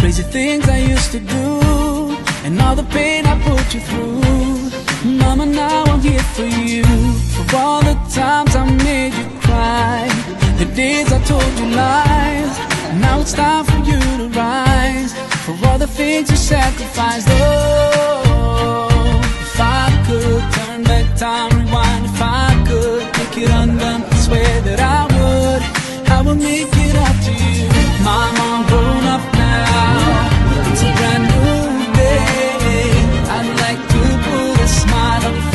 Crazy things I used to do, and all the pain I put you through. Mama, now I'm here for you. For all the times I made you cry, the days I told you lies. Now it's time for you to rise, for all the things you sacrificed. Oh,